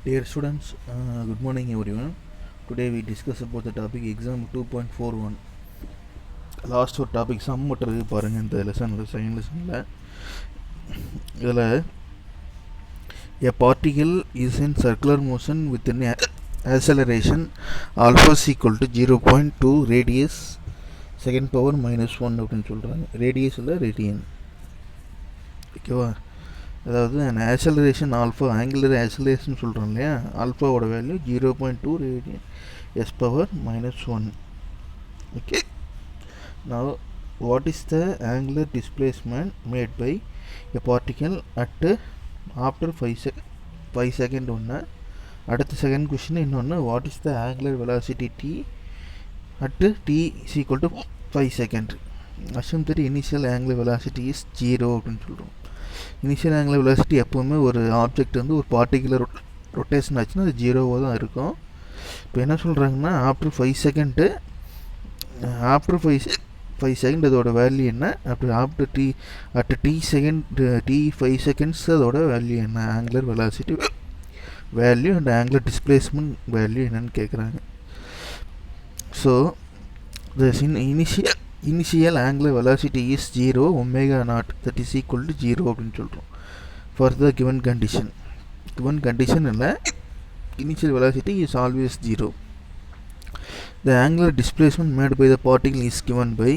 Dear students, good morning everyone. Today we discuss about the topic exam 2.41. Last ஒரு topic some மட்டும் இருக்குது பாருங்கள் இந்த லெசனில் செகண்ட் லெசனில். இதில் a particle is in circular motion with an acceleration alpha is equal to 0.2 radius second power minus 1 அப்படின்னு சொல்கிறாங்க. ரேடியஸில் ரேடியன், ஓகேவா? அதாவது ஆக்சலரேஷன் ஆல்ஃபா, ஆங்குலர் ஆக்சலரேஷன் சொல்கிறோம் இல்லையா, ஆல்ஃபாவோட value 0.2 radian s power minus 1. Okay, now what is the angular displacement made by a particle at after 5 second ஒன்று. அடுத்த செகண்ட் கொஷின் இன்னொன்று, what is the angular velocity t at t is equal to 5 second. Assume that initial angular velocity is 0 அப்படின்னு சொல்கிறோம். Initial angular velocity எப்போவுமே ஒரு object வந்து ஒரு பார்ட்டிகுலர் ரொட்டேஷன் ஆச்சுன்னா அது 0வாக தான் இருக்கும். இப்போ என்ன சொல்கிறாங்கன்னா, ஆஃப்டர் 5 செகண்ட் அதோட வேல்யூ என்ன, அப்படி after T at T second T 5 seconds அதோட வேல்யூ என்ன, angular velocity value and angular displacement value என்னன்னு கேட்குறாங்க. So the initial angular velocity is 0 omega not that is equal to 0 அப்படின்னு சொல்கிறோம். ஃபார் த கிவன் கண்டிஷன் இல்லை, initial velocity is always 0. The angular displacement made by the particle is given by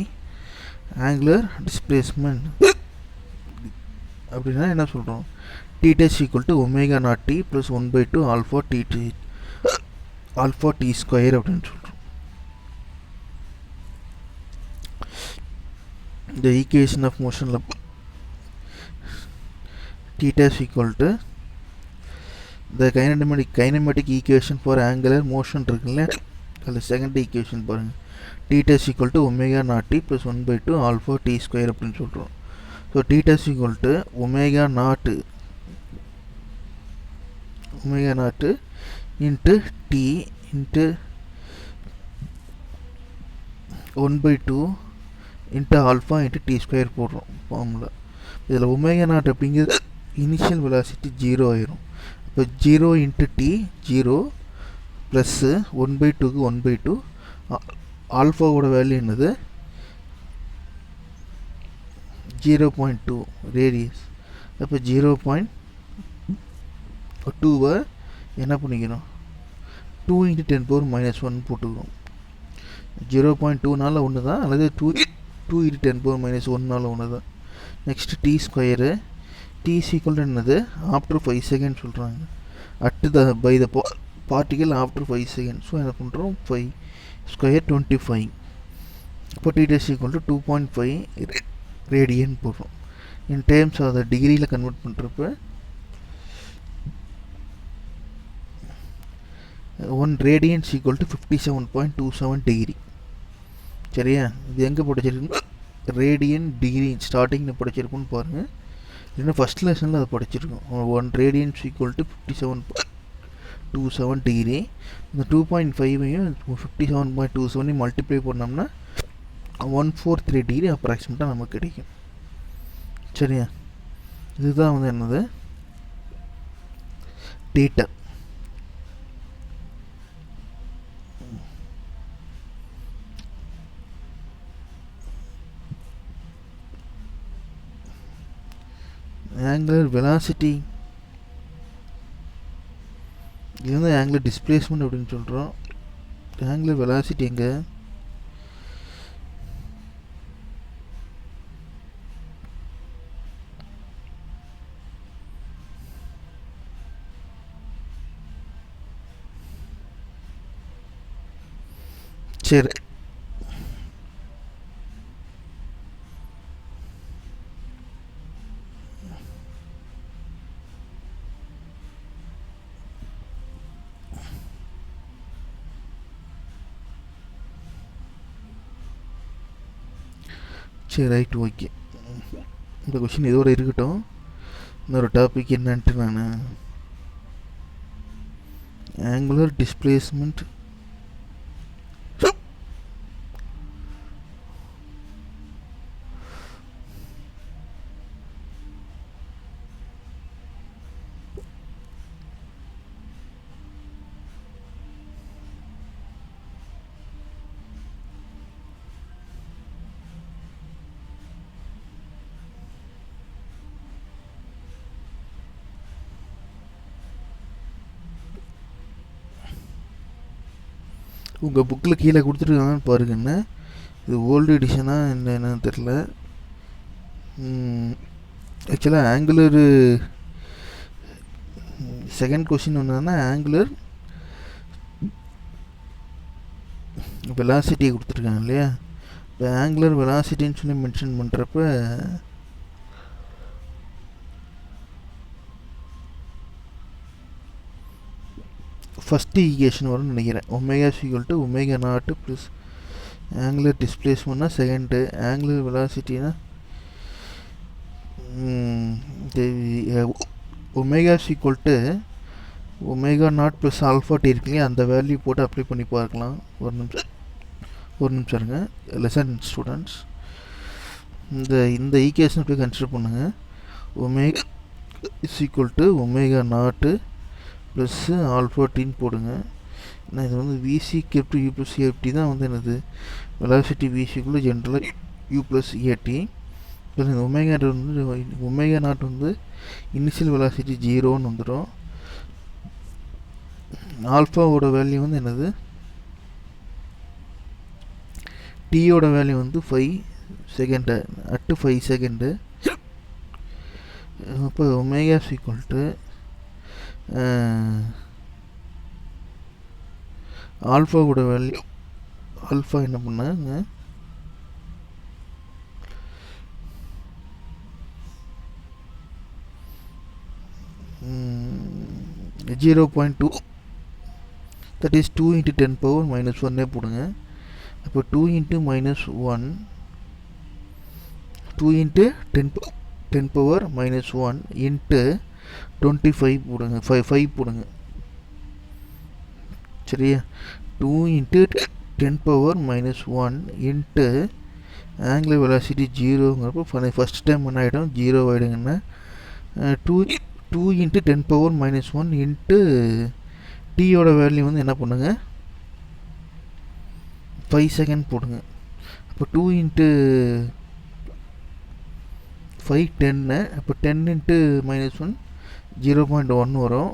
angular displacement அப்படின்னா என்ன சொல்கிறோம், theta is equal to omega not T plus 1/2 alpha T square அப்படின்னு சொல்கிறோம். The equation of motion theta is equal to the kinematic equation for angular motion இருக்குல்ல, அதில் second equation பாருங்கள், theta is equal to omega naught t plus 1/2 alpha t square அப்படின்னு சொல்கிறோம். So theta is equal to omega naught into t into 1/2 into alpha into T square போடுறோம் formula. இதில் omega not அப்படிங்கிறது initial velocity 0 ஆயிரும். இப்போ 0 into T 0 plus 1/2க்கு 1/2 ஆல்ஃபாவோட value என்னது 0.2 ரேடியஸ். அப்போ 0.2வை என்ன பண்ணிக்கணும், 2 × 10⁻⁻1 போட்டுக்கிறோம். 0.2னால ஒன்று தான், அல்லது 2 × 10⁻⁻1னால ஒன்று தான். Next T square, T equal என்னது ஆஃப்டர் 5 செகண்ட் சொல்கிறாங்க, at the by the particle after 5 second. So என்ன பண்ணுறோம், 5 ஸ்கொயர் 25. இப்போ theta is equal to 2.5 radian போடுறோம். இன் டேர்ம்ஸ் அதை டிகிரியில் கன்வெர்ட் பண்ணுறப்ப 1 ரேடியன் ஈக்குவல் டு 57.27 டிகிரி. சரியா? இது எங்கே படிச்சிருக்கு, ரேடியன் டிகிரி ஸ்டார்டிங்கில் படிச்சிருக்குன்னு பாருங்கள், இல்லைன்னா ஃபஸ்ட் லெசனில் அதை படிச்சிருக்கோம். 1 ரேடியன் ஈக்குவல் டு 57.27 டிகிரி. இந்த 2.5ஐயும் 57.27ஐயும் மல்டிப்ளை பண்ணோம்னா 143 டிகிரி அப்ராக்சிமேட்டாக நமக்கு கிடைக்கும். சரியா? இதுதான் வந்து என்னது டீட்டா. ஆங்குலர் வெலாசிட்டி, இது வந்து ஆங்குலர் டிஸ்பிளேஸ்மெண்ட் அப்படின்னு சொல்கிறோம். ஆங்குலர் வெலாசிட்டி எங்கே, சரி சரி ரைட், ஓகே. இந்த கொஷின் இதோடு இருக்கட்டும். இன்னொரு டாபிக் என்னன்ட்டு நான் ஆங்குலர் டிஸ்பிளேஸ்மெண்ட் உங்கள் புக்கில் கீழே கொடுத்துருக்காங்கன்னு பாருங்கண்ணே. இது ஓல்டு எடிஷனாக என்னன்னு தெரில. ஆக்சுவலாக ஆங்குலர் செகண்ட் கொஷின் ஒன்றுனா ஆங்குலர் வெலாசிட்டியை கொடுத்துருக்காங்க இல்லையா. இப்போ ஆங்குலர் வெலாசிட்டின்னு சொல்லி மென்ஷன் பண்ணுறப்ப ஃபஸ்ட்டு ஈக்குவேஷன் வரும்னு நினைக்கிறேன். Omega equal to omega nought plus angular டிஸ்பிளேஸ்மெண்ட்னா செகண்டு, ஆங்குலர் வெலாசிட்டினா omega equal to omega nought plus alpha t இருக்குல்லையா, அந்த வேல்யூ போட்டு அப்ளை பண்ணி பார்க்கலாம். ஒரு நிமிஷம் இருங்க லெசன் ஸ்டூடெண்ட்ஸ். இந்த ஈக்குவேஷன் போய் கன்சிடர் பண்ணுங்கள். Omega is equal to omega நாட்டு ப்ளஸ்ஸு ஆல்ஃபா டின்னு போடுங்க. ஏன்னா இது வந்து விசி கேப்டு யூ ப்ளஸ் ஏடி தான் வந்து என்னது வெலாசிட்டி விசிக்குள்ளே ஜென்ரலாக யூ ப்ளஸ் ஏடி. இப்போ இந்த ஒமேகா நாட் வந்து இனிஷியல் வெலாசிட்டி 0ன்னு வந்துடும். ஆல்ஃபாவோட வேல்யூ வந்து என்னது, டீயோட வேல்யூ வந்து 5 செகண்டு அட்டு 5 செகண்டு. இப்போ ஒமேகா ஈக்குவல் டு ஆல்ஃபாவோட வேல்யூ, ஆல்ஃபா என்ன பண்ணாங்க 0.2, that is 2 into 10 power minus 1 போடுங்க. அப்போ 2 into minus 1, 2 into 10 power minus 1 into 25 போடுங்க, 5 போடுங்க சரியா. 2 into 10 power minus 1 into angular velocity 0ங்கிறப்போ ஃபஸ்ட் டைம் என்ன ஆகிடும் 0 ஆகிடுங்கன்னா 2 into 10 power minus 1 into டீயோட வேல்யூ வந்து என்ன பண்ணுங்க 5 செகண்ட் போடுங்க. அப்போ 2 into 5 10, அப்போ 10 into minus 1 0.1 வரும்.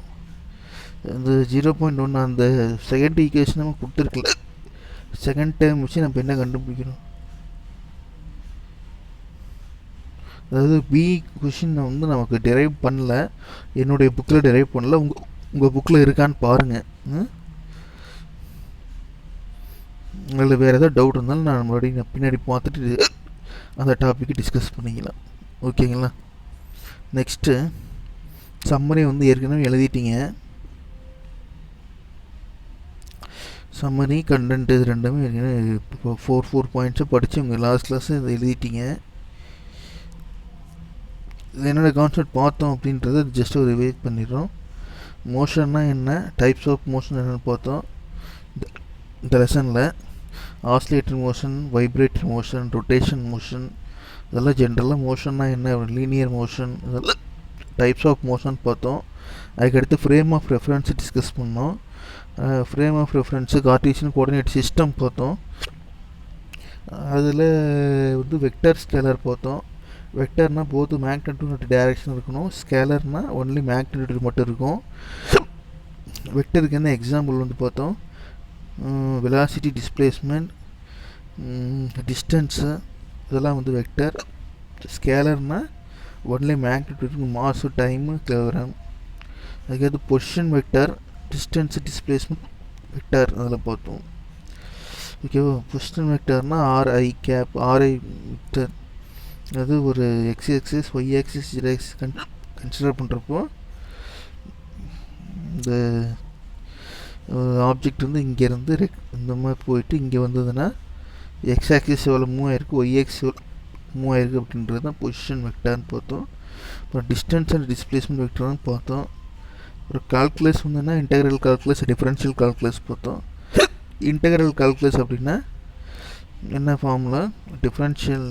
அந்த 0.1 அந்த செகண்ட் ஈக்குவேஷன் நம்ம கொடுத்துருக்கல. செகண்ட் டைம் வச்சு நம்ம என்ன கண்டுபிடிக்கிறோம், அதாவது பி கொஷின் வந்து நமக்கு டெரைவ் பண்ணல, என்னுடைய புக்கில் டெரைவ் பண்ணல. உங்கள் புக்கில் இருக்கான்னு பாருங்கள். அதில் வேறு ஏதாவது டவுட் இருந்தாலும் நான் மறுபடியும் பின்னாடி பார்த்துட்டு அந்த டாப்பிக்கு டிஸ்கஸ் பண்ணிக்கலாம். ஓகேங்களா. நெக்ஸ்ட்டு சம்மரி வந்து ஏற்கனவே எழுதிட்டீங்க. சம்மரி கண்டென்ட் இது ரெண்டுமே ஏற்கனவே 4 பாயிண்ட்ஸை படித்து உங்கள் லாஸ்ட் கிளாஸ் இதை எழுதிட்டீங்க. இது என்னோட கான்செப்ட் பார்த்தோம் அப்படின்றத ஜஸ்ட் ஒரு ரிவைஸ் பண்ணிடுறோம். மோஷன்னா என்ன, டைப்ஸ் ஆஃப் மோஷன் என்னென்னு பார்த்தோம் இந்த லெசனில். Oscillator motion, vibrator motion, rotation motion, இதெல்லாம் ஜென்ரலாக மோஷன்னா என்ன, லீனியர் மோஷன், இதெல்லாம் டைப்ஸ் ஆஃப் மோஷன் பார்த்தோம். அதுக்கடுத்து ஃப்ரேம் ஆஃப் ரெஃபரன்ஸ் டிஸ்கஸ் பண்ணோம். Frame of reference Cartesian coordinate system பார்த்தோம். அதில் வந்து வெக்டர் ஸ்கேலர் பார்த்தோம். வெக்டர்னால் போத் மேக்னிடியூட் டைரக்ஷன் இருக்கணும், ஸ்கேலர்னால் ஒன்லி மேக்னிடியூட் மட்டும் இருக்கும். வெக்டருக்கு என்ன எக்ஸாம்பிள் வந்து பார்த்தோம், வெலாசிட்டி, டிஸ்பிளேஸ்மெண்ட், டிஸ்டன்ஸு, இதெல்லாம் வந்து வெக்டர். ஸ்கேலர்னால் only magnitude, mass, time, kilogram. அதுக்கடுத்து position vector, distance, displacement vector அதில் பார்த்தோம். ஓகேவா. பொசிஷன் வெக்டர்னால் ஆர்ஐ கேப், ஆர்ஐ வெக்டர், அது ஒரு x axis, y axis, z axis consider பண்ணுறப்போ இந்த ஆப்ஜெக்ட் வந்து இங்கேருந்து இந்த மாதிரி போயிட்டு இங்கே வந்ததுன்னா எக்ஸ் ஆக்சிஸ் எவ்வளோ மூவ் ஆகிருக்கு, ஒய் ஆக்சிஸ் எவ்வளோ மூவ் ஆகிருக்கு அப்படின்றது தான் பொசிஷன் வெக்டர்னு பார்த்தோம். அப்புறம் டிஸ்டன்ஸ் அண்ட் டிஸ்பிளேஸ்மெண்ட் வெக்டர்னு பார்த்தோம். அப்புறம் கால்குலஸ் வந்துன்னா இன்டெக்ரல் கால்குலஸ், டிஃபரன்ஷியல் கால்குலஸ் பார்த்தோம். இன்டெக்ரல் கால்குலஸ் அப்படின்னா என்ன formula, differential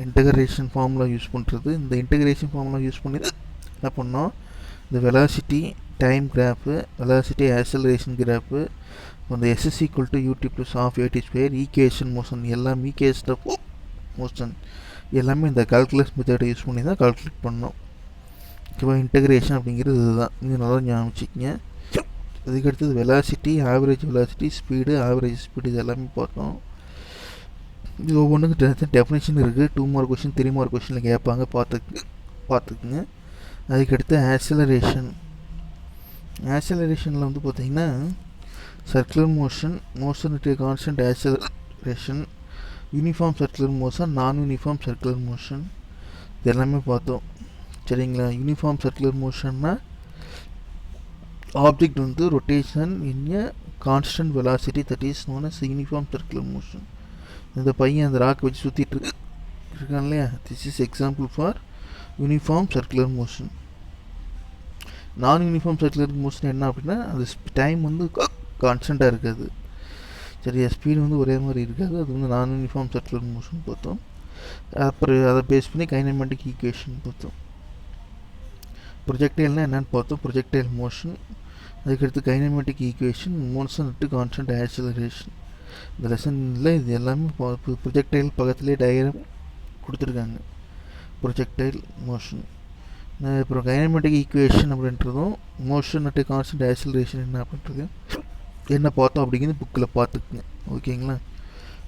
integration formula use பண்ணுறது. இந்த இன்டெகிரேஷன் ஃபார்முலா யூஸ் பண்ணி என்ன பண்ணோம், இந்த velocity time graph, velocity acceleration graph, அந்த s s equal to u t plus half a t square, equation motion, எல்லாமே ஈக்குவேஷன் ஆஃப் மோஷன் எல்லாமே இந்த கால்குலஸ் மெத்தடை யூஸ் பண்ணி தான் கால்குலேட் பண்ணோம். ஓகேவா. இன்டெகிரேஷன் அப்படிங்கிறது இதுதான். இது நல்லா ஞாபகம் வச்சுக்கோங்க. அதுக்கடுத்தது velocity, average velocity, speed, average speed, இது எல்லாமே பார்த்தோம். இது ஒவ்வொன்றுக்கு டெஃபினேஷன் இருக்குது. 2 மார்க் கொஷின் 3 மார்க் கொஷினில் கேட்பாங்க, பார்த்துக்குங்க. அதுக்கடுத்து ஆக்சலரேஷனில் வந்து பார்த்திங்கன்னா circular motion it constant acceleration, uniform circular motion, non uniform circular motion, இது எல்லாமே பார்த்தோம். சரிங்களா? யூனிஃபார்ம் சர்க்குலர் மோஷன்னா ஆப்ஜெக்ட் வந்து rotation in a constant velocity, that is known as uniform circular motion. இந்த பையன் அந்த ராக் வச்சு சுற்றிட்டு இருக்கான் இல்லையா, this is example for uniform circular motion. Non uniform circular motion என்ன அப்படின்னா அது டைம் வந்து கான்ஸ்டண்ட்டாக இருக்காது. சரியா? ஸ்பீடு வந்து ஒரே மாதிரி இருக்காது. அது வந்து நான் யூனிஃபார்ம் சர்க்குலர் மோஷன் பார்த்தோம். அப்புறம் அதை பேஸ் பண்ணி கைனமேட்டிக் ஈக்குவேஷன் பார்த்தோம். ப்ரொஜெக்டைல்னால் என்னென்னு பார்த்தோம், ப்ரொஜெக்டைல் மோஷன். அதுக்கடுத்து கைனமேட்டிக் ஈக்குவேஷன், மோஷன் இட்டு கான்ஸ்டன்ட் ஆக்சலரேஷன். இந்த லெசனில் இது எல்லாமே ப்ரொஜெக்டைல் பக்கத்துலேயே டயக்ராம் கொடுத்துருக்காங்க, ப்ரொஜெக்டைல் மோஷன். அப்புறம் கைனமேட்டிக் ஈக்குவேஷன் அப்படின்றதும் மோஷன் அட்டு கான்ஸ்டன்ட் ஆக்சலரேஷன் என்ன அப்படின்றது என்ன பார்த்தோம் அப்படிங்கிறது புக்கில் பார்த்துக்குங்க. ஓகேங்களா?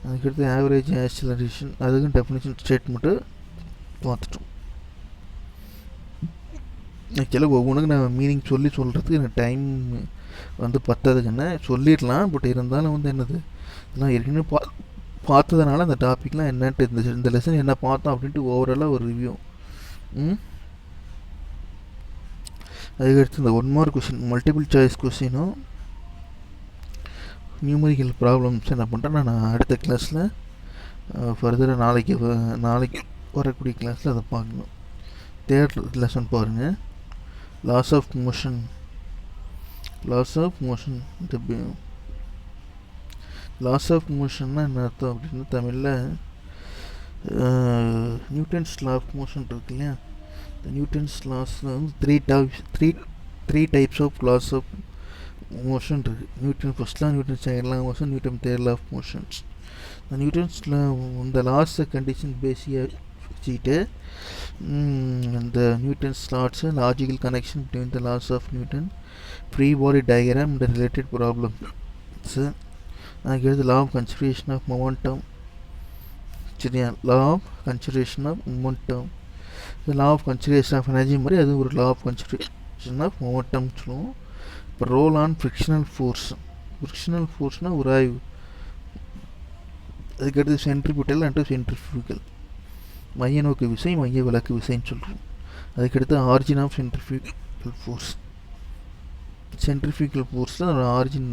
அதுக்கடுத்து ஆவரேஜ் ஆக்சலரேஷன், அதுக்கும் டெஃபினிஷன் ஸ்டேட்மெண்ட்டு பார்த்துட்டோம். ஆக்சுவலாக ஒவ்வொன்றுக்கு நான் மீனிங் சொல்கிறதுக்கு எனக்கு டைம் வந்து பத்தாதுக்குன்னு சொல்லிடலாம். பட் இருந்தாலும் வந்து என்னது இதெல்லாம் ஏற்கனவே பார்த்ததுனால அந்த டாப்பிக்லாம் என்னன்ட்டு இந்த லெசன் என்ன பார்த்தோம் அப்படின்ட்டு ஓவராலாக ஒரு ரிவ்யூ. அதுக்கடுத்து இந்த 1 மார்க் கொஷின் மல்டிபிள் சாய்ஸ் கொஷினும் நியூமரிக்கல் ப்ராப்ளம்ஸ் என்ன பண்ணுறேன் நான் அடுத்த கிளாஸில் ஃபர்தராக நாளைக்கு வரக்கூடிய கிளாஸில் அதை பார்க்கணும். தேர்ட் லெசன் பாருங்கள், laws of motion. Laws of மோஷன்னா என்ன அர்த்தம் அப்படின்னு தமிழில் நியூட்டன்ஸ் லா ஆஃப் மோஷன் இருக்கு இல்லையா, இந்த நியூட்டன்ஸ் லாஸில் வந்து three types of laws of motion இருக்குது. Newton first law, Newton second law of motion, Newton third law of motions. இந்த நியூட்டன்ஸில் இந்த லாஸ் கண்டிஷன் பேசியாக வச்சுக்கிட்டு இந்த Newton's laws logical connection between the laws of Newton, free body diagram and related problems. அதுக்கு law of conservation of momentum. சரியா? Law of conservation of momentum, இது law of conservation of energy மாதிரி அது ஒரு law of conservation of momentum சொல்லுவோம். இப்போ roll on frictional ஃபோர்ஸ்னால் உராய்வு. அதுக்கடுத்து சென்ட்ரிபியூட்டல் அண்ட் சென்ட்ரிஃபியூகல், மைய நோக்கு விசை, மைய விலக்கு விசைன்னு சொல்கிறோம். அதுக்கடுத்து origin of centrifugal force. Centrifugal ஃபோர்ஸில் ஒரு ஆரிஜின்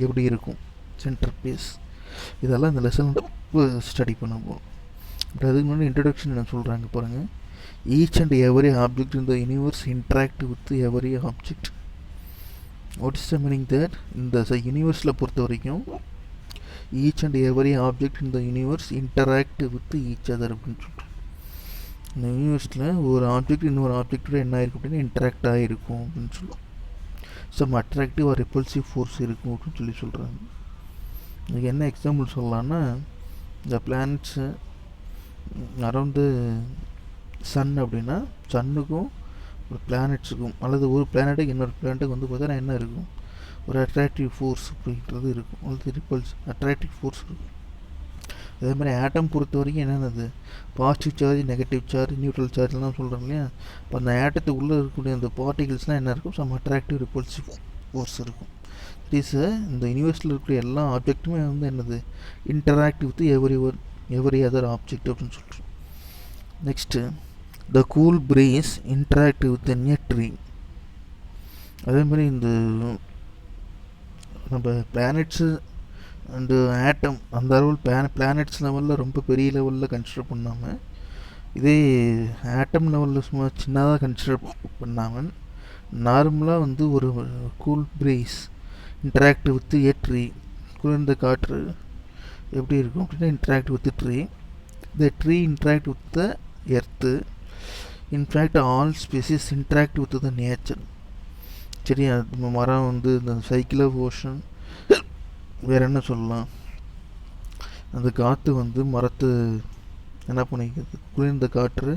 எப்படி இருக்கும், சென்டர் பேஸ், இதெல்லாம் இந்த லெசன் ஸ்டடி பண்ண போகிறோம். பட் அதுக்கு முன்னாடி இன்ட்ரடக்ஷன் என்ன சொல்கிறாங்க பாருங்கள். Each and every object in the universe interact with every object. What is the meaning that? இந்த யூனிவர்ஸில் பொறுத்த வரைக்கும் each and every object in the universe interact with each other அப்படின்னு சொல்கிறோம். இந்த யூனிவர்ஸில் ஒரு ஆப்ஜெக்ட் இன்னொரு ஆப்ஜெக்டோட என்ன ஆகிருக்கும் அப்படின்னா இன்டராக்ட் ஆகிருக்கும் அப்படின்னு சொல்லுவோம். Some attractive or repulsive force இருக்கும் அப்படின்னு சொல்கிறாங்க. இதுக்கு என்ன எக்ஸாம்பிள் சொல்லலான்னா, இந்த பிளானட்ஸு அரௌண்டு சன் அப்படின்னா சன்னுக்கும் ஒரு பிளானட்ஸுக்கும் அல்லது ஒரு பிளானட்டுக்கு இன்னொரு பிளானட்டுக்கு வந்து பார்த்தா என்ன இருக்கும், ஒரு அட்ராக்டிவ் ஃபோர்ஸ் அப்படின்றது இருக்கும், அல்லது அட்ராக்டிவ் ஃபோர்ஸ் இருக்கும். அதே மாதிரி ஆட்டம் பொறுத்த வரைக்கும் என்னென்னது, positive charge, negative charge, neutral சார்ஜ்லாம் சொல்கிறோம் இல்லையா. இப்போ அந்த ஆட்டத்துக்குள்ளே இருக்கக்கூடிய அந்த பார்ட்டிகல்ஸ்லாம் என்ன இருக்கும், சம் அட்ராக்டிவ் ரிப்பல்சிவ் ஃபோர்ஸ் இருக்கும். இட்ஸ் இந்த யூனிவர்ஸில் இருக்கிற எல்லா ஆப்ஜெக்ட்டுமே வந்து என்னது interact with every other object அப்படின்னு சொல்கிறோம். Next the cool breeze interact with a tree. அதே மாதிரி இந்த நம்ம பிளானட்ஸு அண்டு ஆட்டம் அந்த அளவில் பிளானட்ஸ் லெவலில் ரொம்ப பெரிய லெவலில் கன்சிடர் பண்ணாமல், இதே ஆட்டம் லெவலில் சும்மா சின்னதாக கன்சிடர் பண்ணாமல் நார்மலாக வந்து ஒரு cool breeze interact with a tree, குளிர்ந்த காற்று எப்படி இருக்கும் அப்படின்னா interact with tree. The tree interact with the earth. In fact all species interact with the nature. சரியா? மரம் வந்து இந்த சைக்கிள் ஆஃப் ஓஷன். வேறு என்ன சொல்லலாம், அந்த காற்று வந்து மரத்தை என்ன பண்ணிக்கிறது, குளிர்ந்த காற்று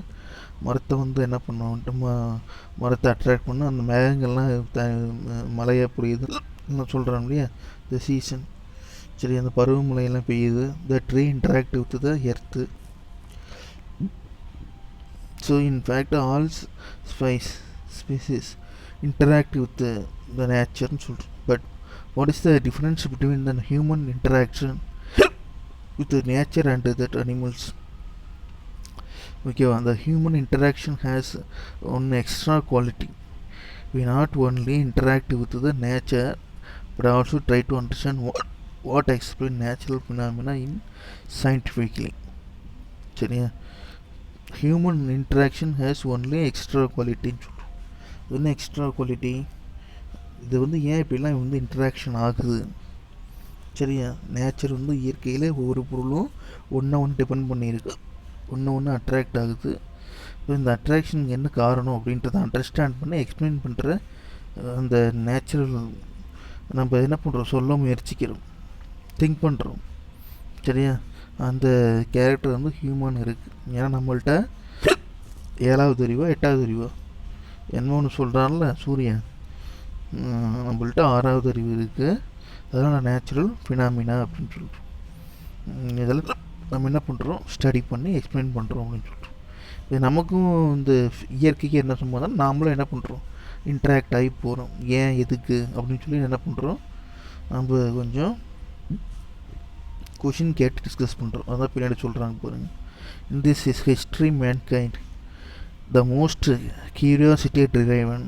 மரத்தை வந்து என்ன பண்ணுவோம், மரத்தை அட்ராக்ட் பண்ண அந்த மேகங்கள்லாம் மழையாக புரியுது என்ன சொல்கிறோம் இல்லையா, த சீசன். சரி, அந்த பருவமழையெல்லாம் பெய்யுது. The tree interact with the earth. So in fact all species interact with the nature ன்னு சொல்கிறோம். But what is the difference between the human interaction with the nature and that animals? Okay, the human interaction has one extra quality. We not only interact with the nature but also try to understand what explain natural phenomena in scientifically. சரியா, human interaction has only extra quality. என்ன extra quality? இது வந்து ஏன் இப்படிலாம் வந்து interaction ஆகுது? சரியா, nature வந்து இயற்கையில் ஒவ்வொரு பொருளும் ஒன்று டிபெண்ட் பண்ணியிருக்கு, ஒன்று அட்ராக்ட் ஆகுது. ஸோ இந்த அட்ராக்ஷனுக்கு என்ன காரணம் அப்படின்றத அண்டர்ஸ்டாண்ட் பண்ணி எக்ஸ்பிளைன் பண்ணுற அந்த நேச்சுரல் நம்ம என்ன பண்ணுறோம், சொல்ல முயற்சிக்கிறோம், திங்க் பண்ணுறோம். சரியா, அந்த கேரக்டர் வந்து ஹியூமன் இருக்குது. ஏன்னா நம்மள்கிட்ட 7வது அறிவா 8வது அறிவா என்ன ஒன்று சொல்கிறான்ல சூரியன், நம்மள்கிட்ட 6வது அறிவு இருக்குது. அதனால் நேச்சுரல் ஃபினாமினா அப்படின்னு சொல்கிறோம். இதெல்லாம் நம்ம என்ன பண்ணுறோம், ஸ்டடி பண்ணி எக்ஸ்பிளைன் பண்ணுறோம் அப்படின்னு சொல்கிறோம். இது நமக்கும் இந்த இயற்கைக்கு என்ன சம்பந்தம், நாமளும் என்ன பண்ணுறோம், இன்ட்ராக்ட் ஆகி போகிறோம். ஏன் எதுக்கு அப்படின்னு சொல்லி என்ன பண்ணுறோம், நம்ம கொஞ்சம் கொஷின் கேட்டு டிஸ்கஸ் பண்ணுறோம். அதான் பின்னாடி சொல்கிறாங்க பாருங்கள். In this is history mankind the most curiosity driven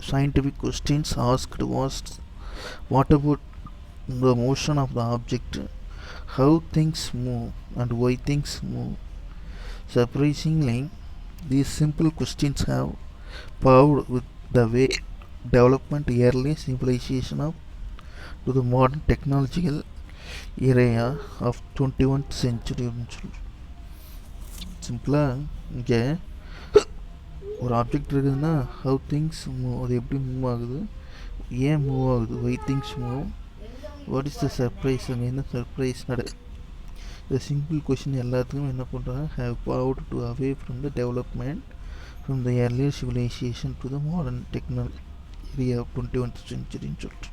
scientific questions asked was what about the motion of the object, how things move and why things move. Surprisingly, these simple questions have paved with the way development early civilization up to the modern technological era of 21st century. சிம்பிளாக இங்கே ஒரு object இருக்குதுன்னா how things move, அது எப்படி move ஆகுது, ஏன் move ஆகுது, why things move, what is the surprise, அங்கே என்ன சர்ப்ரைஸ் இந்த சிம்பிள் கொஷின் எல்லாத்துக்கும் என்ன பண்ணுறாங்க, have powered to away from the development from the earlier civilization to the modern technology area of 21st centuryன்னு சொல்லிட்டு.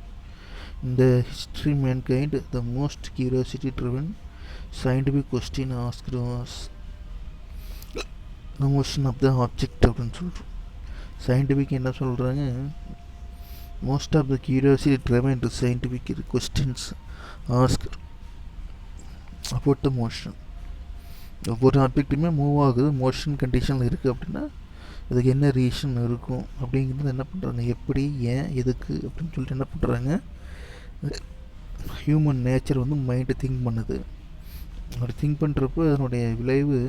இந்த history mankind the most curiosity driven scientific question asked was the motion of the object அப்படின்னு சொல்கிறோம். Scientific என்ன சொல்கிறாங்க, most of the curiosity driven to scientific questions ask about the motion. ஒவ்வொரு ஆப்ஜெக்ட்டுமே move ஆகுது, மோஷன் கண்டிஷனில் இருக்குது அப்படின்னா அதுக்கு என்ன ரீசன் இருக்கும் அப்படிங்கிறது என்ன பண்ணுறாங்க, எப்படி, ஏன், எதுக்கு அப்படின்னு சொல்லிட்டு என்ன பண்ணுறாங்க, ஹியூமன் நேச்சர் வந்து மைண்டை திங்க் பண்ணுது. அப்படி திங்க் பண்ணுறப்போ அதனுடைய விளைவு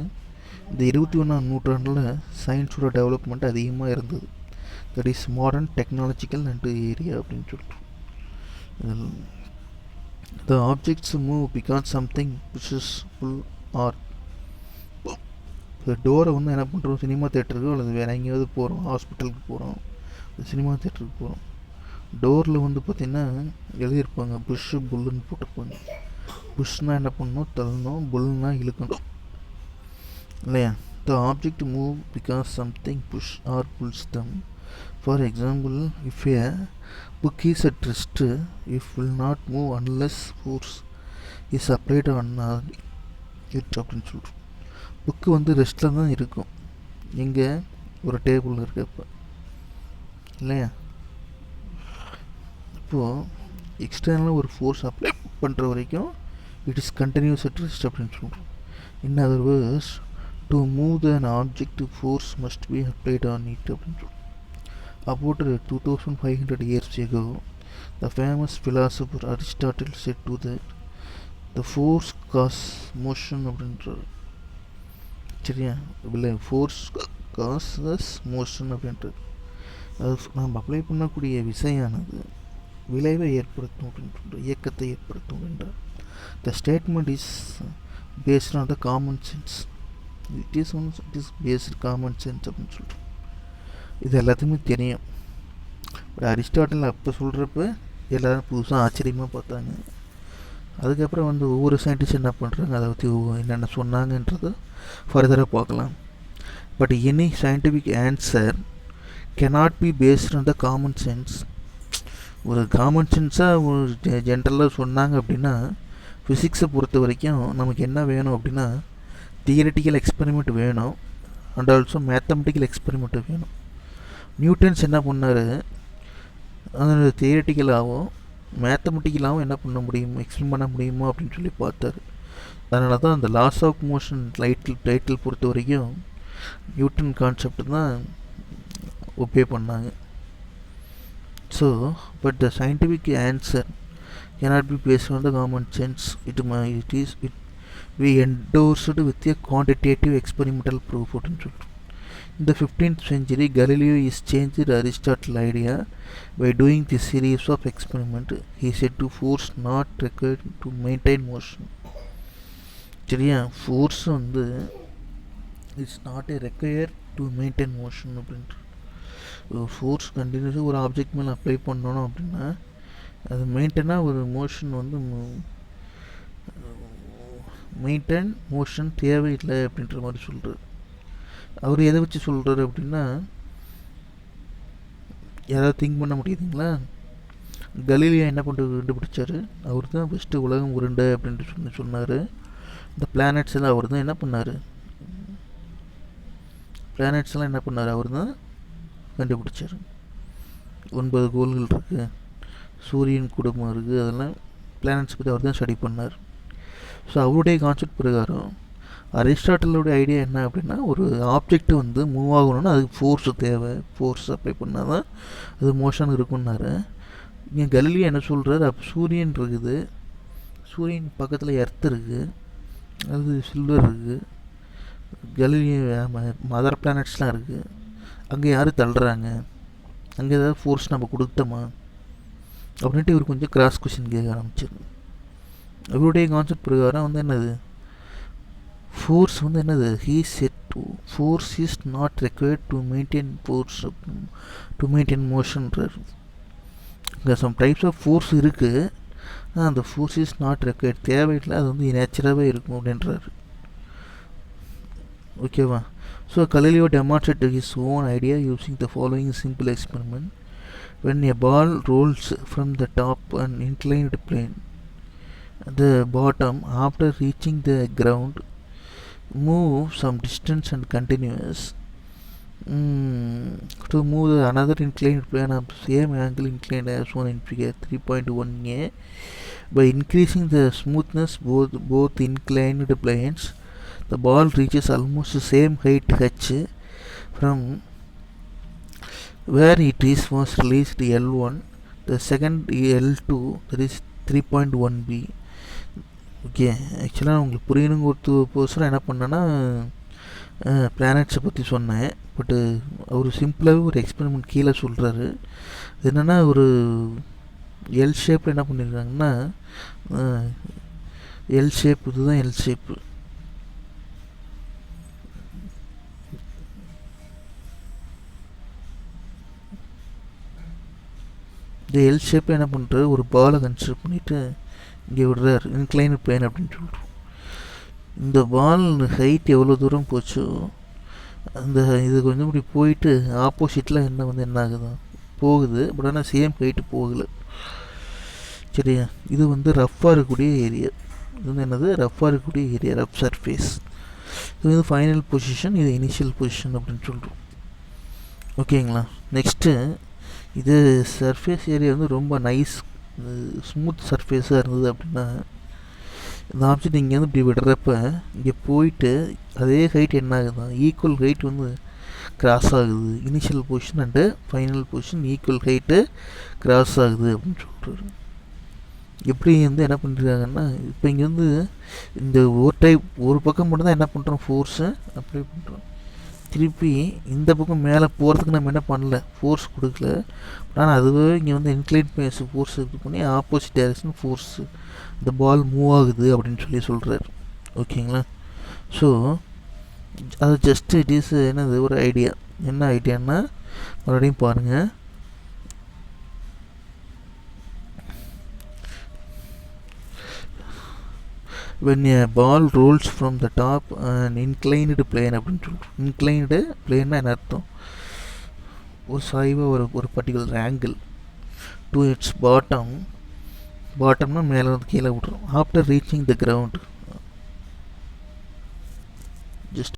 இந்த 21ஆம் நூற்றாண்டில் சயின்ஸோட டெவலப்மெண்ட் அதிகமாக இருந்தது. That is modern technological and area அப்படின்னு சொல்லிட்டு. The objects move because something pushes pull or. டோரை வந்து என்ன பண்ணுறோம், சினிமா தேட்டருக்கு அல்லது வேறு எங்கேயாவது போகிறோம், ஹாஸ்பிட்டலுக்கு போகிறோம், சினிமா தேட்டருக்கு போகிறோம். டோரில் வந்து பார்த்திங்கன்னா எழுதியிருப்பாங்க புஷ்ஷு புல்லுன்னு போட்டிருப்பாங்க. புஷ்னால் என்ன பண்ணணும், தள்ளணும், புல்லுன்னா இழுக்கணும் இல்லையா. The object move because something push or pulls them. For example, if a book is at rest, if will not move unless force is applied on it அப்படின்னு சொல்கிறோம். புக்கு வந்து ரெஸ்ட்டில் தான் இருக்கும், இங்கே ஒரு டேபிள் இருக்கப்போ இல்லையா. இப்போது எக்ஸ்டர்னலாக ஒரு ஃபோர்ஸ் அப்ளை பண்ணுற வரைக்கும் it is continuous at rest அப்படின்னு சொல்கிறோம். In other words, to move an object, force must be applied on it. About 2500 years ago, the famous philosopher Aristotle said to that the force cause motion. சரியா, இல்லை force causes motion அப்படின்றது அது நாம் apply பண்ணக்கூடிய விசையானது விளைவை ஏற்படுத்தும் அப்படின்ற, இயக்கத்தை ஏற்படுத்தும் என்றார். The statement is based on the common sense. It is based common sense அப்படின்னு சொல்கிறோம். இது எல்லாத்துக்குமே தெரியும். பட் அரிஸ்டாட்டில் அப்போ சொல்கிறப்ப எல்லோரும் புதுசாக ஆச்சரியமாக பார்த்தாங்க. அதுக்கப்புறம் வந்து ஒவ்வொரு சயின்டிஸ்ட் என்ன பண்ணுறாங்க, அதை பற்றி என்னென்ன சொன்னாங்கன்றது ஃபர்தராக பார்க்கலாம். But any scientific answer cannot be based on the common sense. ஒரு காமன் சென்ஸாக ஒரு ஜென்ரலாக சொன்னாங்க அப்படின்னா ஃபிசிக்ஸை பொறுத்த வரைக்கும் நமக்கு என்ன வேணும் அப்படின்னா தியரிட்டிக்கல் எக்ஸ்பெரிமெண்ட் வேணும் அண்ட் ஆல்சோ மேத்தமெட்டிக்கல் எக்ஸ்பெரிமெண்ட் வேணும். நியூட்டன்ஸ் என்ன பண்ணார், அது தியரிட்டிக்கலாகவும் மேத்தமெட்டிக்கலாகவும் என்ன பண்ண முடியும், எக்ஸ்பிளைன் பண்ண முடியுமோ அப்படின்னு சொல்லி பார்த்தாரு. அதனால தான் அந்த லாஸ் ஆஃப் மோஷன் டைட்டில் பொறுத்த வரைக்கும் நியூட்டன் கான்செப்ட் தான் ஒபே பண்ணாங்க. So but the scientific answer cannot be based on the common sense. We endorsed with a quantitative experimental proof. In the 15th century, Galileo is changed Aristotle's idea by doing this series of experiments. He said to force not required to maintain motion. சரியா, force வந்து it's not a require to maintain motion அப்படின்ட்டு. Force கண்டினியூஸாக ஒரு object மேலே apply பண்ணணும் அப்படின்னா அது மெயின்டைனாக ஒரு மோஷன் வந்து மெயின்டைன் மோஷன் தேவையில்லை அப்படின்ற மாதிரி சொல்கிறார். அவர் எதை வச்சு சொல்கிறாரு அப்படின்னா, யாராவது திங்க் பண்ண முடியுதுங்களா? கலீலியோ என்ன கண்டுபிடிச்சார், அவர் தான் ஃபஸ்ட்டு உலகம் உருண்டை அப்படின்ட்டு சொன்னார். இந்த பிளானட்ஸ் எல்லாம் அவர் தான் என்ன பண்ணார், பிளானட்ஸ் எல்லாம் என்ன பண்ணார், அவர் தான் கண்டுபிடிச்சார். 9 கோள்கள் இருக்குது, சூரியன் குடும்பம் இருக்குது, அதெல்லாம் பிளானட்ஸ் பற்றி அவர் தான் ஸ்டடி பண்ணார். ஸோ அவருடைய கான்செப்ட் பிரகாரம் அரிஸ்டாட்டிலோடைய ஐடியா என்ன அப்படின்னா, ஒரு ஆப்ஜெக்ட் வந்து மூவ் ஆகணும்னா அதுக்கு ஃபோர்ஸு தேவை, ஃபோர்ஸ் அப்ளை பண்ணால் தான் அது மோஷன் இருக்குன்னாரு. இங்கே கலீலியோ என்ன சொல்கிறார், அப்போ சூரியன் இருக்குது, சூரியன் பக்கத்தில் எர்த் இருக்குது, அது சில்வர் இருக்குது, கலீலியோ மதர் பிளானட்ஸ்லாம் இருக்குது, அங்கே யார் தள்ளுறாங்க, அங்கே ஏதாவது ஃபோர்ஸ் நம்ம கொடுத்தோமா அப்படின்ட்டு இவர் கொஞ்சம் கிராஸ் கொஷின் கேட்க ஆரம்பிச்சிரு. இவருடைய கான்செப்ட் பிரகாரம் வந்து என்னது, ஃபோர்ஸ் வந்து என்னது, he said to force is not required to maintain force to maintain மோஷன்றார். இங்கே சம் டைப்ஸ் ஆஃப் ஃபோர்ஸ் இருக்குது, அந்த ஃபோர்ஸ் இஸ் நாட் ரெக்வயர்ட், தேவையில்லை, அது வந்து நேச்சுரலாகவே இருக்கும் அப்படின்றாரு. ஓகேவா? So Galileo demonstrated his own idea using the following simple experiment. When a ball rolls from the top an inclined plane, the bottom, after reaching the ground, move some distance and continuous to move another inclined plane of same angle inclined as shown in figure 3.1a. By increasing the smoothness both inclined planes, the ball reaches almost the same height h from where it is was released L1, the second L2, that is 3.1b. Okay, ஆக்சுவலாக உங்களுக்கு புரியணுங்கிறதுக்கோசரம் என்ன பண்ணேன்னா பிளானட்ஸை பற்றி சொன்னேன். பட்டு அவர் சிம்பிளாகவே ஒரு experiment கீழே சொல்கிறாரு. அது என்னென்னா, ஒரு எல் ஷேப்பில் என்ன பண்ணியிருக்காங்கன்னா, எல் ஷேப், இதுதான் எல் ஷேப்பு. இந்த எல் ஷேப்பை என்ன பண்ணுறாரு, ஒரு பாலை கன்சிடர் பண்ணிவிட்டு இங்கே விடுறார், இன்க்ளைன் பிளேன் அப்படின்னு சொல்கிறோம். இந்த பால் ஹைட் எவ்வளோ தூரம் போச்சோ அந்த இது கொஞ்சம் இப்படி போயிட்டு ஆப்போசிட்டில் என்ன வந்து என்ன ஆகுது போகுது, பட் ஆனால் சேம் ஹைட்டு போகலை. சரியா, இது வந்து ரஃப்பாக இருக்கக்கூடிய ஏரியா, இது வந்து என்னது, ரஃப்பாக இருக்கக்கூடிய ஏரியா, ரஃப் சர்ஃபேஸ். இது வந்து ஃபைனல் பொசிஷன், இது இனிஷியல் பொசிஷன் அப்படின்னு சொல்கிறோம். ஓகேங்களா? நெக்ஸ்ட்டு, இது சர்ஃபேஸ் ஏரியா வந்து ரொம்ப நைஸ் ஸ்மூத் சர்ஃபேஸாக இருந்தது அப்படின்னா, இந்த ஆப்ஜெக்ட் இங்கேருந்து இப்படி விடுறப்ப இங்கே போயிட்டு அதே ஹைட் என்ன ஆகுதுதான், ஈக்குவல் ஹைட் வந்து கிராஸ் ஆகுது. Initial position and final position equal height cross ஆகுது அப்படின்னு சொல்கிறாரு. எப்படி வந்து என்ன பண்ணிருக்காங்கன்னா, இப்போ இங்கே வந்து இந்த ஒரு பக்கம் மட்டும் தான் என்ன பண்ணுறோம், ஃபோர்ஸை அப்ளை பண்ணுறோம். திருப்பி இந்த பக்கம் மேலே போகிறதுக்கு நம்ம என்ன பண்ணல, ஃபோர்ஸ் கொடுக்கல. ஆனால் அதுவே இங்கே வந்து இன்க்ளைன் பேஸ் ஃபோர்ஸ் இது பண்ணி ஆப்போசிட் டைரக்ஷன் ஃபோர்ஸ் இந்த பால் மூவ் ஆகுது அப்படின்னு சொல்லி சொல்கிறார். ஓகேங்களா? ஸோ அது ஜஸ்ட் இட் இஸ் என்னது, ஒரு ஐடியா. என்ன ஐடியான்னா, மறுபடியும் பாருங்கள், when a ball rolls from the top an inclined plane அப்படின்னு சொல்கிறோம். இன்க்ளைன்டு பிளேன்னா என்ன அர்த்தம், ஒரு சாய்வாக ஒரு பர்டிகுலர் ஆங்கிள் டு இட்ஸ் பாட்டம்னா மேலே வந்து கீழே விட்றோம். After reaching the ground, just